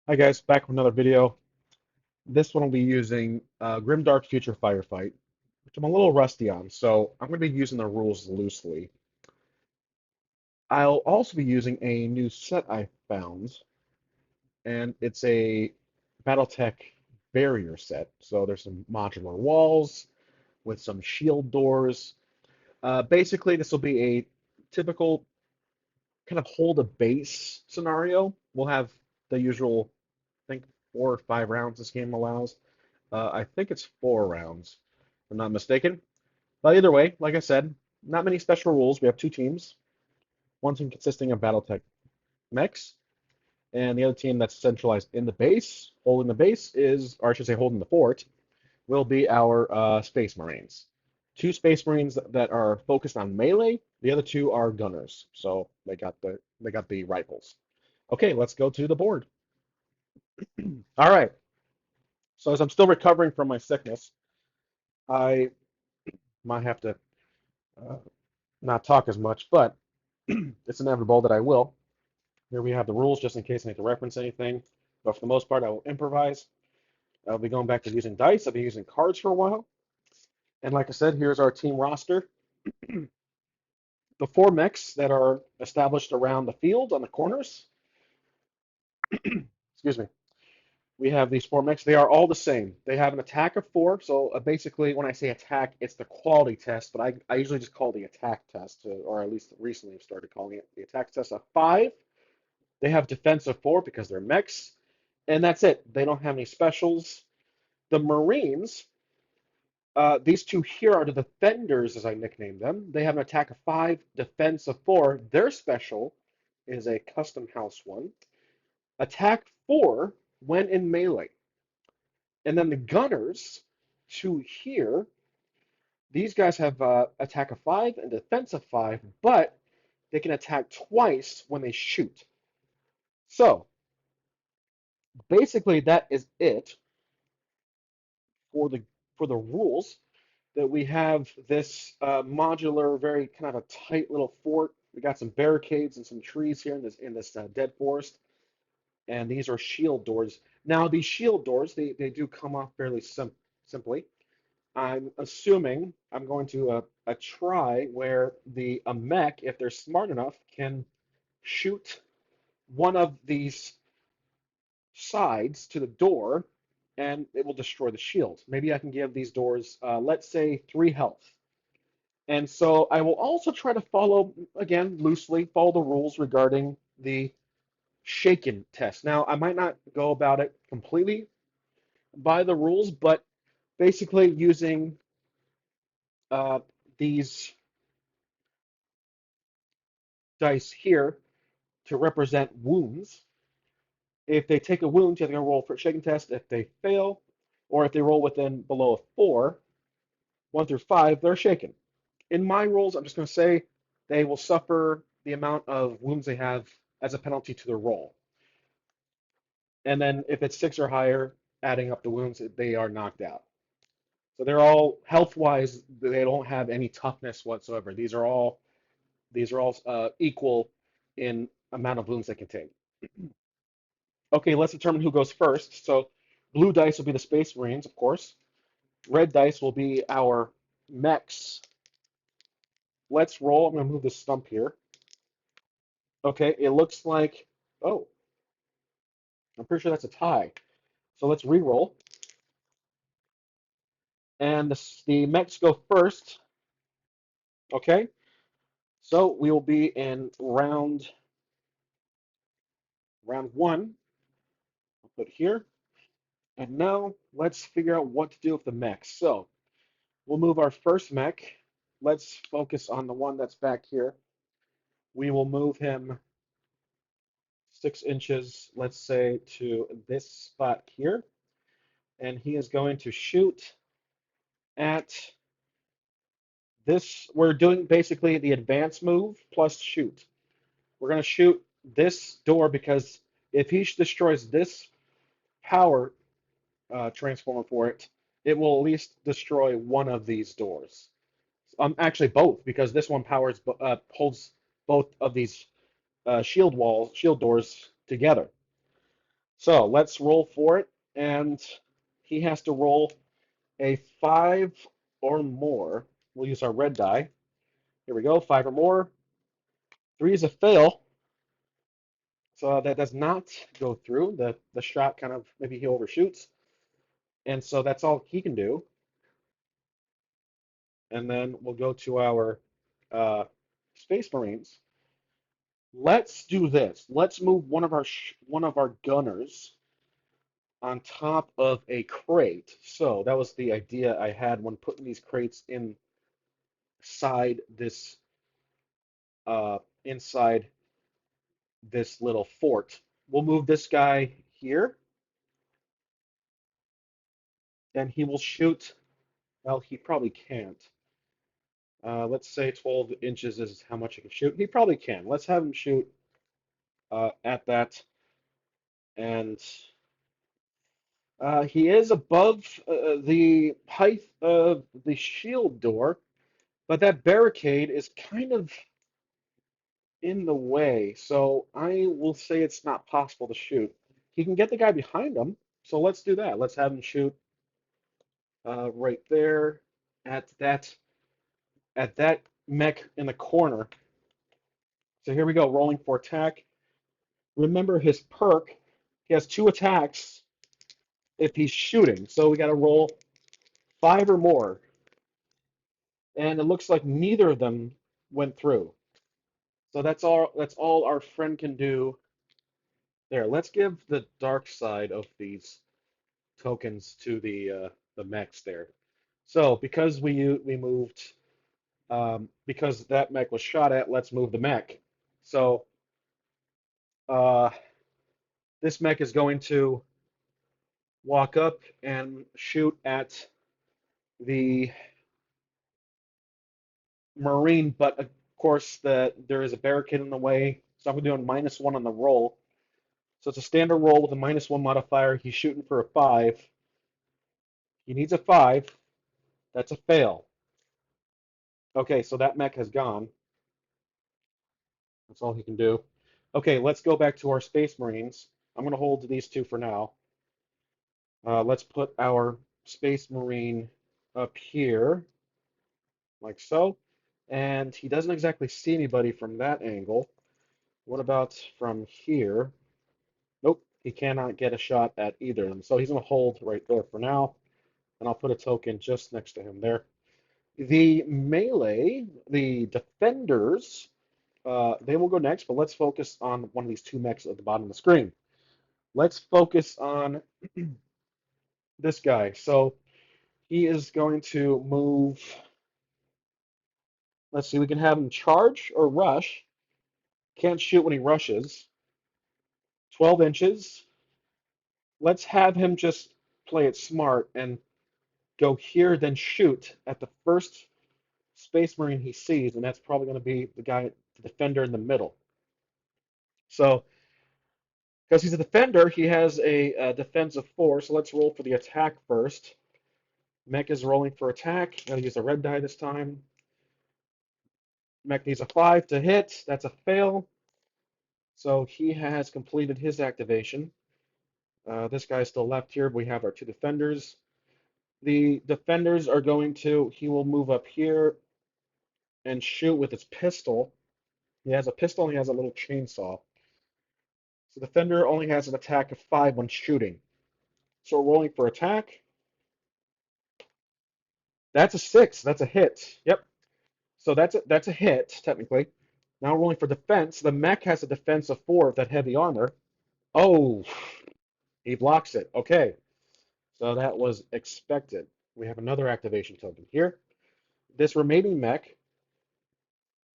Hi guys, back with another video. This one will be using Grimdark Future Firefight, which I'm a little rusty on, so I'm going to be using the rules loosely. I'll also be using a new set I found, and it's a Battletech barrier set. So there's some modular walls with some shield doors. Basically, this will be a typical kind of hold a base scenario. We'll have the usual, I think, 4 or 5 rounds this game allows. I think it's 4 rounds, if I'm not mistaken. But either way, like I said, not many special rules. We have two teams. One team consisting of Battletech mechs, and the other team that's centralized in the base, holding the base is, or I should say, holding the fort, will be our Space Marines. Two Space Marines that are focused on melee. The other two are gunners, so they got the rifles. Okay, let's go to the board. All right. So as I'm still recovering from my sickness, I might have to uh, not talk as much, but it's inevitable that I will. Here we have the rules just in case I need to reference anything. But for the most part, I will improvise. I'll be going back to using dice. I'll be using cards for a while. And like I said, here's our team roster. The 4 mechs that are established around the field on the corners. Excuse me. We have these 4 mechs. They are all the same. They have an attack of 4. So basically, when I say attack, it's the quality test, but I usually just call the attack test, or at least recently I've started calling it the attack test of 5. They have defense of 4 because they're mechs, and that's it. They don't have any specials. The Marines, these two here are the defenders, as I nicknamed them. They have an attack of 5, defense of 4. Their special is a custom house one. Attack 4 when in melee. And then the Gunners, two here, these guys have attack of 5 and defense of 5, but they can attack twice when they shoot. So basically, that is it for the rules. That we have this modular, very kind of a tight little fort. We got some barricades and some trees here in this dead forest, and these are shield doors. Now, these shield doors, they do come off fairly simply. I'm assuming I'm going to a try where the a mech, if they're smart enough, can shoot one of these sides to the door, and it will destroy the shield. Maybe I can give these doors, let's say, 3 health. And so I will also try to follow, again, loosely, follow the rules regarding the shaken test. Now, I might not go about it completely by the rules, but basically using uh, these dice here to represent wounds. If they take a wound, you have to roll for a shaken test. If they fail, or if they roll within below a 4, 1 through 5, they're shaken. In my rules, I'm just going to say they will suffer the amount of wounds they have as a penalty to their roll. And then if it's 6 or higher, adding up the wounds, they are knocked out. So they're all health-wise, they don't have any toughness whatsoever. These are all equal in amount of wounds they can take. Okay, let's determine who goes first. So blue dice will be the Space Marines, of course. Red dice will be our mechs. Let's roll. I'm going to move this stump here. Okay, it looks like, oh, I'm pretty sure that's a tie. So let's re-roll. And the mechs go first. Okay, so we will be in round 1. I'll put here. And now let's figure out what to do with the mechs. So we'll move our first mech. Let's focus on the one that's back here. We will move him 6 inches, let's say, to this spot here. And he is going to shoot at this. We're doing basically the advance move plus shoot. We're going to shoot this door because if he destroys this power transformer for it, it will at least destroy one of these doors. Actually both, because this one holds both of these shield doors together. So let's roll for it, and he has to roll a 5 or more. We'll use our red die. Here we go, 5 or more. 3 is a fail, so that does not go through. The shot kind of, maybe he overshoots, and so that's all he can do. And then we'll go to our uh, Space Marines. Let's do this. Let's move one of our gunners on top of a crate. So that was the idea I had when putting these crates inside this uh, inside this little fort. We'll move this guy here, and he will shoot. Well, he probably can't. Let's say 12 inches is how much he can shoot. He probably can. Let's have him shoot at that, and he is above the height of the shield door, but that barricade is kind of in the way, so I will say it's not possible to shoot. He can get the guy behind him, so let's do that. Let's have him shoot right there at that mech in the corner. So here we go, rolling for attack. Remember his perk, he has 2 attacks if he's shooting, so we got to roll 5 or more, and it looks like neither of them went through. So that's all our friend can do there. Let's give the dark side of these tokens to the mechs there. So because we moved because that mech was shot at, let's move the mech. So uh, this mech is going to walk up and shoot at the Marine, but of course there is a barricade in the way, so I'm doing -1 on the roll. So it's a standard roll with a -1 modifier. He's shooting for a 5. He needs a 5. That's a fail. Okay, so that mech has gone. That's all he can do. Okay, let's go back to our Space Marines. I'm going to hold these 2 for now. Let's put our Space Marine up here, like so. And he doesn't exactly see anybody from that angle. What about from here? Nope, he cannot get a shot at either of them. So he's going to hold right there for now. And I'll put a token just next to him there. The melee, the defenders, they will go next, but let's focus on one of these 2 mechs at the bottom of the screen. Let's focus on this guy. So he is going to move. Let's see, we can have him charge or rush. Can't shoot when he rushes. 12 inches. Let's have him just play it smart and go here, then shoot at the first Space Marine he sees, and that's probably going to be the guy, the defender in the middle. So, because he's a defender, he has a defensive 4. So let's roll for the attack first. Mech is rolling for attack. I'm going to use a red die this time. Mech needs a 5 to hit. That's a fail. So he has completed his activation. This guy's still left here. We have our 2 defenders. The defenders are going to, he will move up here and shoot with his pistol. He has a pistol and he has a little chainsaw. So the defender only has an attack of 5 when shooting. So we're rolling for attack. That's a 6. That's a hit. Yep. So that's a hit, technically. Now we're rolling for defense. The mech has a defense of 4 with that heavy armor. Oh, he blocks it. Okay. So that was expected. We have another activation token here. This remaining mech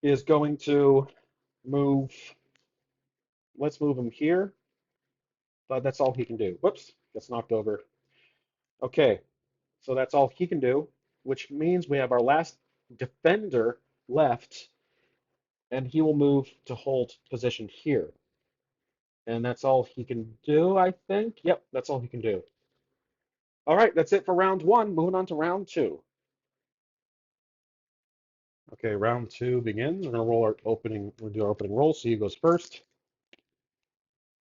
is going to move. Let's move him here, but that's all he can do. Whoops, gets knocked over. Okay, so that's all he can do, which means we have our last defender left, and he will move to hold position here. And that's all he can do, I think. Yep, that's all he can do. All right, that's it for round 1. Moving on to round 2. Okay, round 2 begins. We're gonna roll our opening. We'll do our opening roll. So he goes first.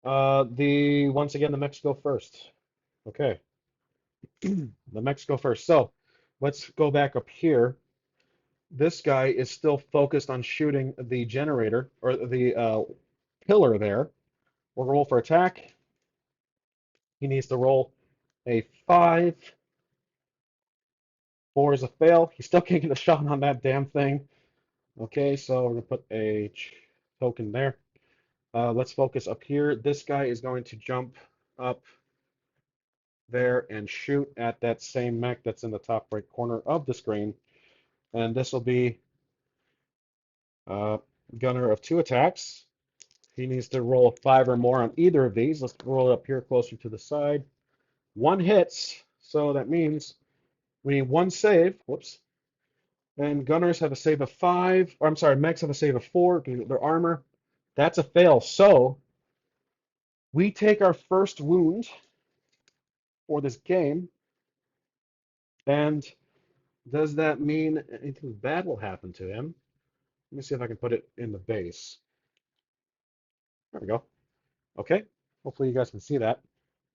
Once again, the mechs go first. Okay, the mechs go first. So let's go back up here. This guy is still focused on shooting the generator or the pillar there. We'll roll for attack. He needs to roll a 5. 4 is a fail. He's still can't get a shot on that damn thing. Okay, so we're gonna put a token there. Let's focus up here. This guy is going to jump up there and shoot at that same mech that's in the top right corner of the screen. And this will be uh, gunner of 2 attacks. He needs to roll a 5 or more on either of these. Let's roll it up here closer to the side. 1 hits, so that means we need 1 save. Whoops. And gunners have a save of 5. Or I'm sorry, mechs have a save of 4 because of their armor. That's a fail. So we take our first wound for this game. And does that mean anything bad will happen to him? Let me see if I can put it in the base. There we go. Okay. Hopefully you guys can see that.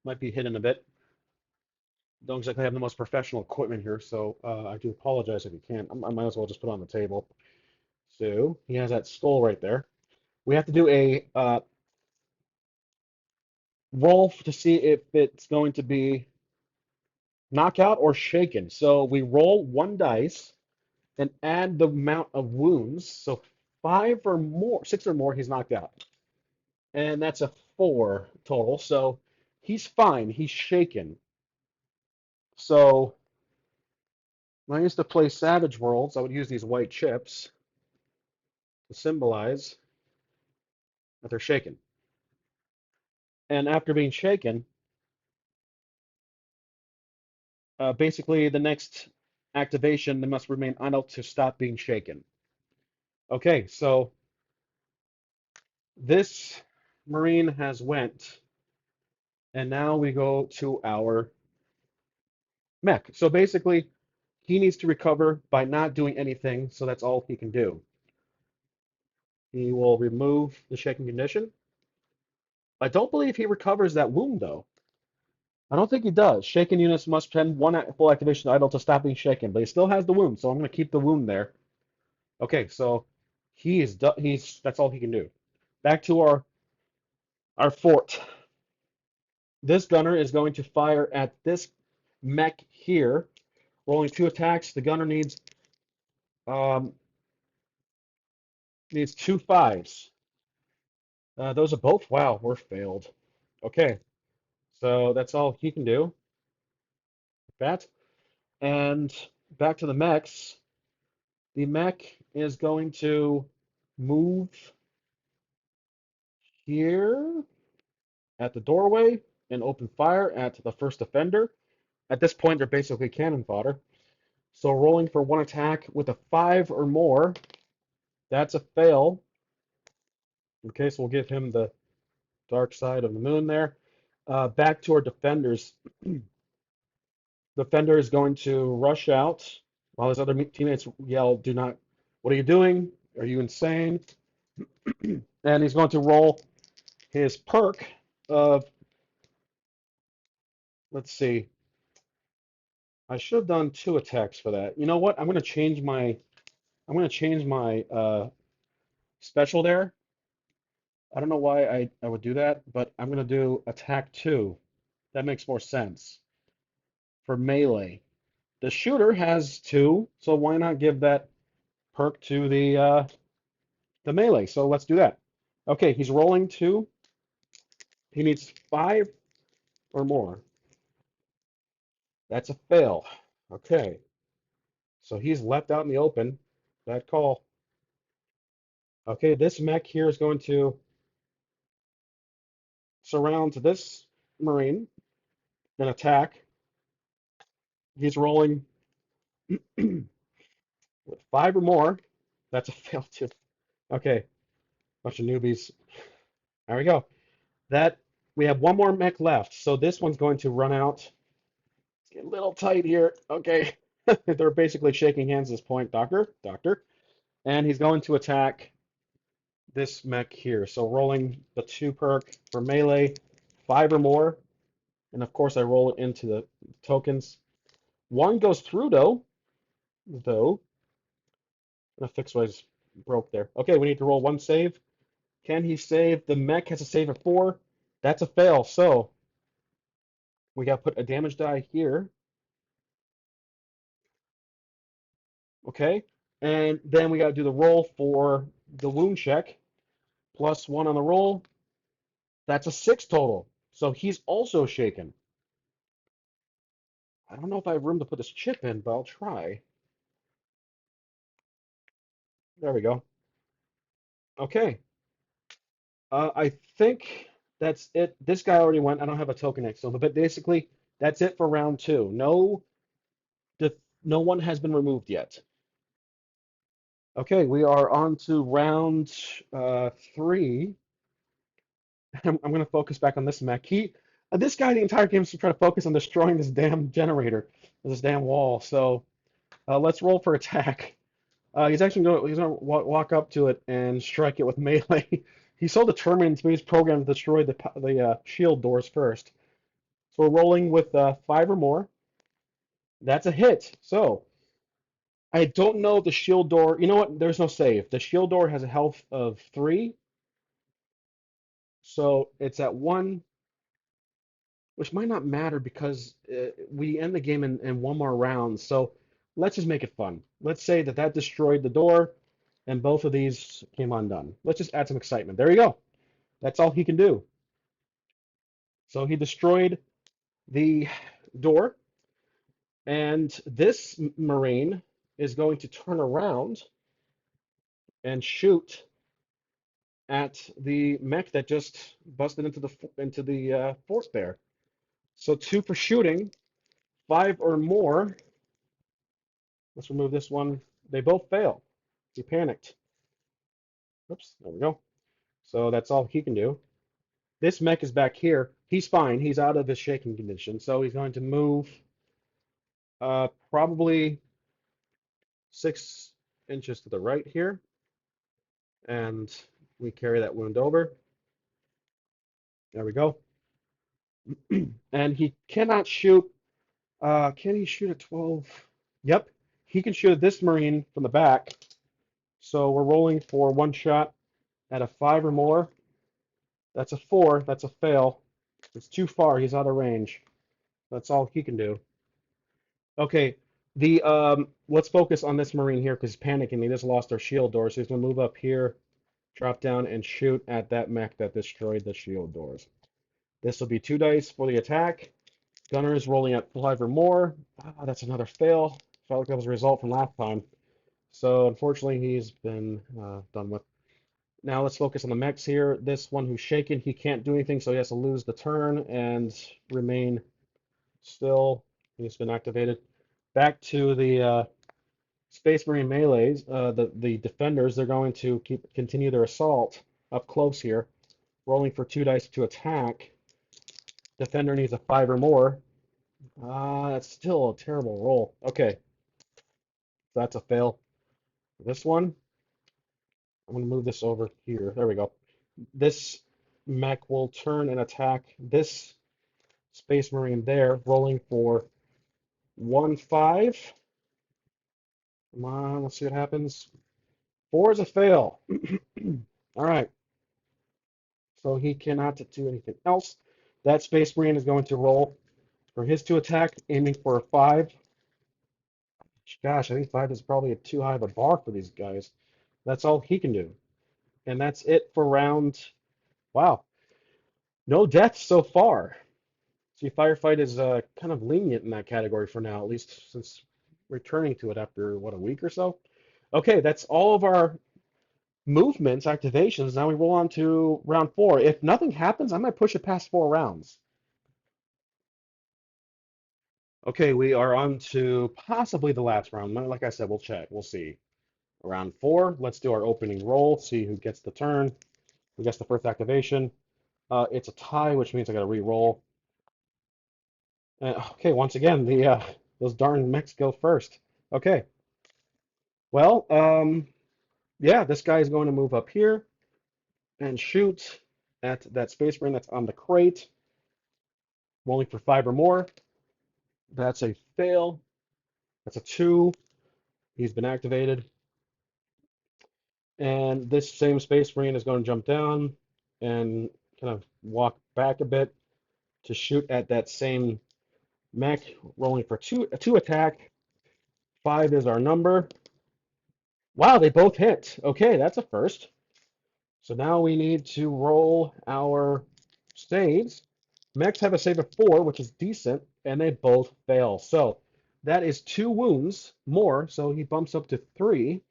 Might be hidden a bit. Don't exactly have the most professional equipment here, so I do apologize if you can't. I might as well just put it on the table. So he has that skull right there. We have to do a roll to see if it's going to be knockout or shaken. So we roll 1 dice and add the amount of wounds. So 5 or more, 6 or more, he's knocked out. And that's a 4 total. So he's fine. He's shaken. So when I used to play Savage Worlds, I would use these white chips to symbolize that they're shaken. And after being shaken, basically the next activation, they must remain idle to stop being shaken. Okay, so this Marine has went, and now we go to our mech. So basically, he needs to recover by not doing anything, so that's all he can do. He will remove the shaking condition. I don't believe he recovers that wound, though. I don't think he does. Shaken units must spend 1 full activation idle to stop being shaken, but he still has the wound, so I'm going to keep the wound there. Okay, so he's that's all he can do. Back to our fort. This gunner is going to fire at this mech here, rolling 2 attacks. The gunner um, needs 2 5s. Those are both, wow, we're failed. Okay, so that's all he can do. That. And back to the mechs. The mech is going to move here at the doorway and open fire at the first offender. At this point, they're basically cannon fodder. So rolling for 1 attack with a 5 or more, that's a fail. Okay, so we'll give him the dark side of the moon there. Back to our defenders. Defender is going to rush out while his other teammates yell, "Do not, what are you doing? Are you insane?" And he's going to roll his perk of, let's see, I should have done 2 attacks for that. You know what? I'm going to change my special there. I don't know why I would do that, but I'm going to do attack 2. That makes more sense for melee. The shooter has 2, so why not give that perk to the melee? So let's do that. Okay, he's rolling 2. He needs 5 or more. That's a fail. Okay, so he's left out in the open. That call. Okay, this mech here is going to surround this Marine and attack. He's rolling with 5 or more. That's a fail too. Okay, bunch of newbies. There we go. That we have 1 more mech left, so this one's going to run out. It's getting a little tight here. Okay, they're basically shaking hands at this point. Doctor, doctor, and he's going to attack this mech here. So rolling the 2 perk for melee, 5 or more, and of course I roll it into the tokens. 1 goes through though. I'm gonna fix what I just broke there. Okay, we need to roll 1 save. Can he save? The mech has a save of 4. That's a fail. So we got to put a damage die here. Okay, and then we got to do the roll for the wound check. +1 on the roll. That's a 6 total. So he's also shaken. I don't know if I have room to put this chip in, but I'll try. There we go. Okay. I think that's it. This guy already went. I don't have a token next to him, but basically that's it for round 2. No one has been removed yet. Okay, we are on to round 3. I'm going to focus back on this mech. This guy, the entire game is trying to focus on destroying this damn generator, this damn wall. So let's roll for attack. He's going to walk up to it and strike it with melee. He's so determined to be programmed to destroy the shield doors first. So we're rolling with 5 or more. That's a hit. So I don't know if the shield door. You know what? There's no save. The shield door has a health of 3, so it's at 1, which might not matter because we end the game in 1 more round. So let's just make it fun. Let's say that destroyed the door, and both of these came undone. Let's just add some excitement. There you go. That's all he can do. So he destroyed the door, and this Marine is going to turn around and shoot at the mech that just busted into the fort there. So 2 for shooting, 5 or more. Let's remove this one. They both fail. He panicked. Oops, there we go. So that's all he can do. This mech is back here. He's fine. He's out of his shaking condition. So he's going to move probably 6 inches to the right here. And we carry that wound over. There we go. And he cannot shoot. Can he shoot at 12? Yep. He can shoot at this Marine from the back. So we're rolling for 1 shot at a 5 or more. That's a 4. That's a fail. It's too far. He's out of range. That's all he can do. Okay. Let's focus on this Marine here because he's panicking. He just lost our shield door, so he's gonna move up here, drop down, and shoot at that mech that destroyed the shield doors. This will be 2 dice for the attack. Gunner is rolling at 5 or more. That's another fail. Felt like that was a result from last time. So unfortunately, he's been done with. Now let's focus on the mechs here. This one who's shaken, he can't do anything, so he has to lose the turn and remain still. He's been activated. Back to the Space Marine melees. The defenders, they're going to continue their assault up close here, rolling for 2 dice to attack. Defender needs a 5 or more. That's still a terrible roll. Okay, that's a fail. This one, I'm going to move this over here. There we go. This mech will turn and attack this Space Marine there, rolling for 1-5. Come on, let's see what happens. 4 is a fail. All right. So he cannot do anything else. That Space Marine is going to roll for his to attack, aiming for a 5. Gosh, I think 5 is probably too high of a bar for these guys. That's all he can do. And that's it for round. Wow. No deaths so far. See, Firefight is kind of lenient in that category for now, at least since returning to it after, what, a week or so? Okay, that's all of our movements, activations. Now we roll on to round 4. If nothing happens, I might push it past 4 rounds. Okay, we are on to possibly the last round. Like I said, we'll check. We'll see. Round 4, let's do our opening roll, see who gets the turn, who gets the first activation. It's a tie, which means I got to re-roll. Okay, once again, those darn mechs go first. Okay. Well, yeah, this guy is going to move up here. and shoot at that Space Marine that's on the crate, rolling for 5 or more. That's a fail. That's a 2. He's been activated. And this same Space Marine is going to jump down and kind of walk back a bit to shoot at that same mech, rolling for a 2 attack. 5 is our number. Wow, they both hit. Okay, that's a first. So now we need to roll our saves. Mechs have a save of 4, which is decent, and they both fail. So that is 2 wounds more, so he bumps up to 3.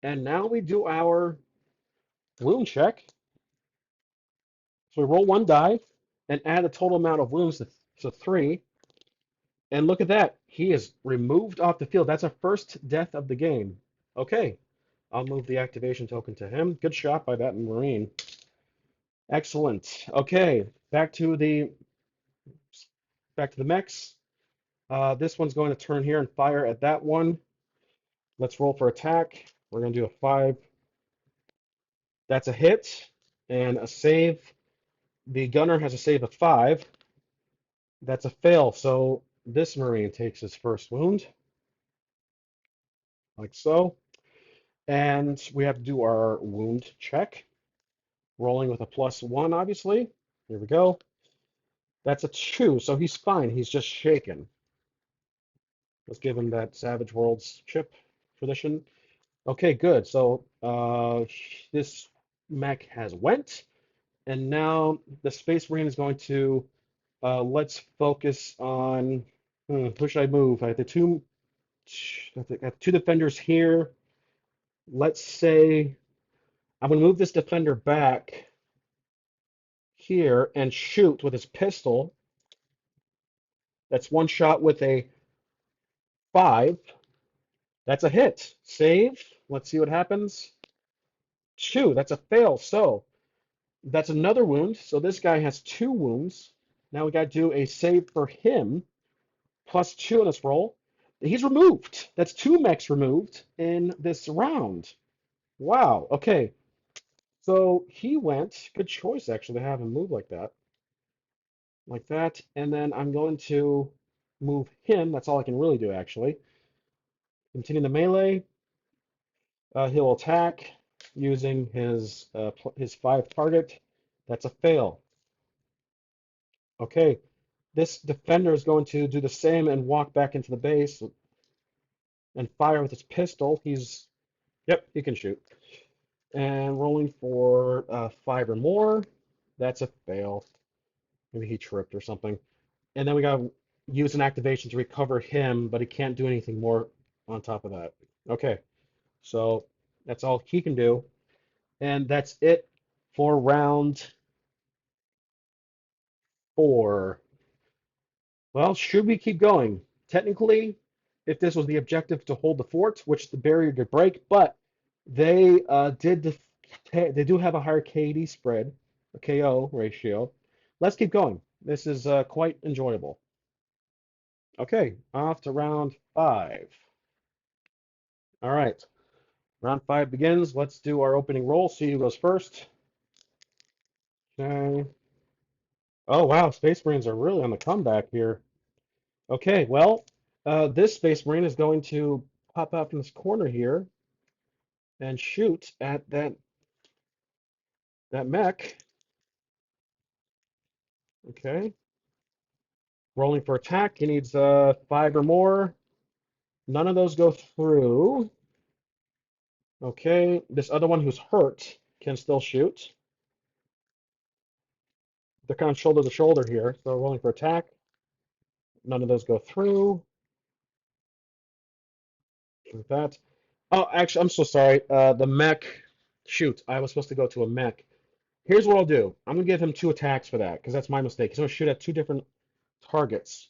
And now we do our wound check. So we roll 1 die and add the total amount of wounds to 3. And look at that. He is removed off the field. That's a first death of the game. Okay. I'll move the activation token to him. Good shot by that Marine. Excellent. Okay, back to the mechs. This one's going to turn here and fire at that one. Let's roll for attack. We're going to do a 5. That's a hit and a save. The gunner has a save of 5. That's a fail. So this Marine takes his first wound, like so. And we have to do our wound check. Rolling with a +1, obviously. Here we go. That's a 2, so he's fine. He's just shaken. Let's give him that Savage Worlds chip tradition. Okay, good. So this mech has went, and now the Space Marine is going to let's focus on who should I move? I have 2 defenders here. Let's say I'm going to move this defender back here and shoot with his pistol. That's 1 shot with a 5. That's a hit. Save. Let's see what happens. 2. That's a fail. So that's another wound. So this guy has 2 wounds. Now we got to do a save for him. +2 in this roll. He's removed. That's 2 mechs removed in this round. Wow. Okay. So he went. Good choice, actually, to have him move like that. Like that. And then I'm going to move him. That's all I can really do, actually. Continue the melee. He'll attack using his 5 target. That's a fail. Okay, this defender is going to do the same and walk back into the base and fire with his pistol. Yep, he can shoot. And rolling for 5 or more. That's a fail. Maybe he tripped or something. And then we got to use an activation to recover him, but he can't do anything more on top of that. Okay, so that's all he can do. And that's it for round 4. Well, should we keep going? Technically, if this was the objective to hold the fort, which the barrier did break, but they they do have a higher KD spread, a KO ratio. Let's keep going. This is quite enjoyable. Okay, off to round 5. All right, round 5 begins. Let's do our opening roll. See who goes first. Okay. Oh wow, Space Marines are really on the comeback here. Okay, well, this Space Marine is going to pop out from this corner here and shoot at that mech. Okay, rolling for attack. He needs 5 or more. None of those go through. Okay, this other one who's hurt can still shoot. They're kind of shoulder to shoulder here, so rolling for attack. None of those go through. With that. Oh, actually, I'm so sorry. The mech. Shoot, I was supposed to go to a mech. Here's what I'll do. I'm gonna give him 2 attacks for that because that's my mistake. He's gonna shoot at 2 different targets,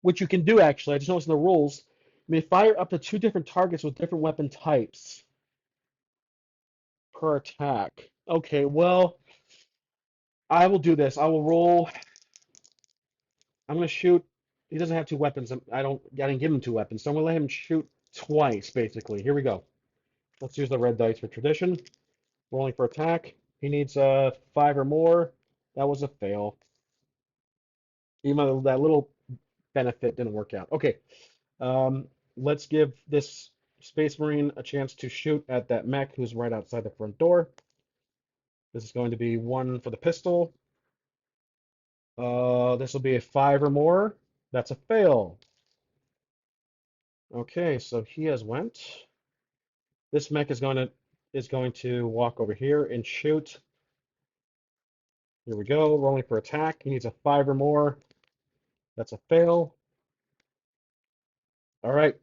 which you can do actually. I just noticed in the rules, you may fire up to 2 different targets with different weapon types per attack. Okay, well, I will do this. I will roll. I'm gonna shoot. He doesn't have 2 weapons. I didn't give him 2 weapons, so I'm gonna let him shoot twice, basically. Here we go. Let's use the red dice for tradition. Rolling for attack. He needs 5 or more. That was a fail. Even though that little benefit didn't work out. Okay, let's give this Space Marine a chance to shoot at that mech who's right outside the front door. This is going to be 1 for the pistol. This will be a 5 or more. That's a fail. Okay, so he has went. This mech is going to walk over here and shoot. Here we go, rolling for attack. He needs a 5 or more. That's a fail. All right,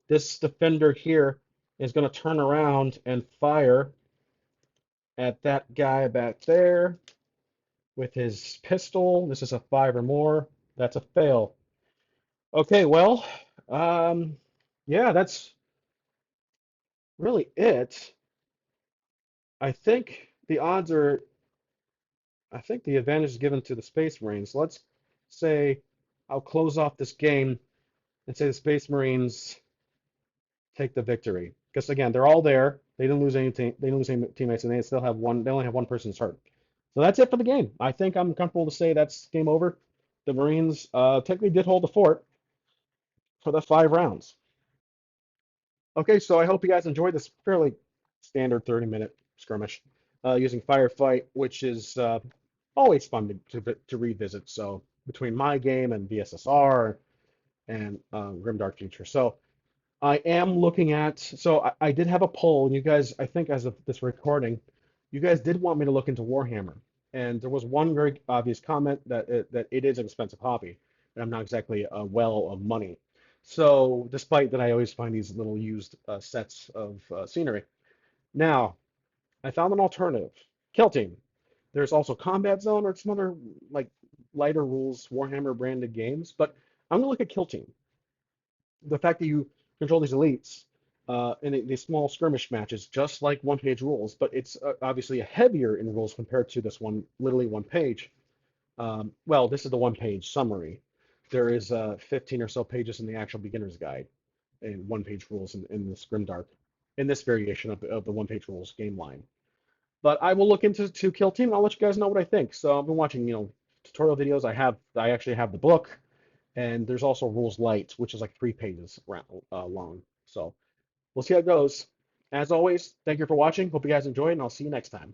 this defender here is going to turn around and fire at that guy back there with his pistol. This is a 5 or more. That's a fail. Okay, well, um, yeah, that's really it. I think the odds are, I think the advantage is given to the Space Marines. Let's say I'll close off this game and say the Space Marines take the victory. Because again, they're all there. They didn't lose any team, they didn't lose any teammates, and they still have one. They only have one person's hurt. So that's it for the game. I think I'm comfortable to say that's game over. The Marines technically did hold the fort for the 5 rounds. Okay, so I hope you guys enjoyed this fairly standard 30-minute skirmish using Firefight, which is always fun to revisit. So between my game and VSSR and Grimdark Future. So I am looking at, so I did have a poll, and you guys, I think as of this recording, you guys did want me to look into Warhammer. And there was one very obvious comment that it is an expensive hobby, and I'm not exactly a well of money. So despite that, I always find these little used sets of scenery. Now, I found an alternative, Kill Team. There's also Combat Zone or some other like lighter rules Warhammer branded games, but I'm gonna look at Kill Team. The fact that you control these elites in these small skirmish matches, just like one-page rules, but it's obviously heavier in rules compared to this one, literally one page. Well, this is the one-page summary. There is 15 or so pages in the actual beginner's guide and one-page rules in this Grimdark, in this variation of the one-page rules game line. But I will look into Kill Team. And I'll let you guys know what I think. So I've been watching, tutorial videos. I actually have the book. And there's also Rules Light, which is like 3 pages long. So we'll see how it goes. As always, thank you for watching. Hope you guys enjoyed, and I'll see you next time.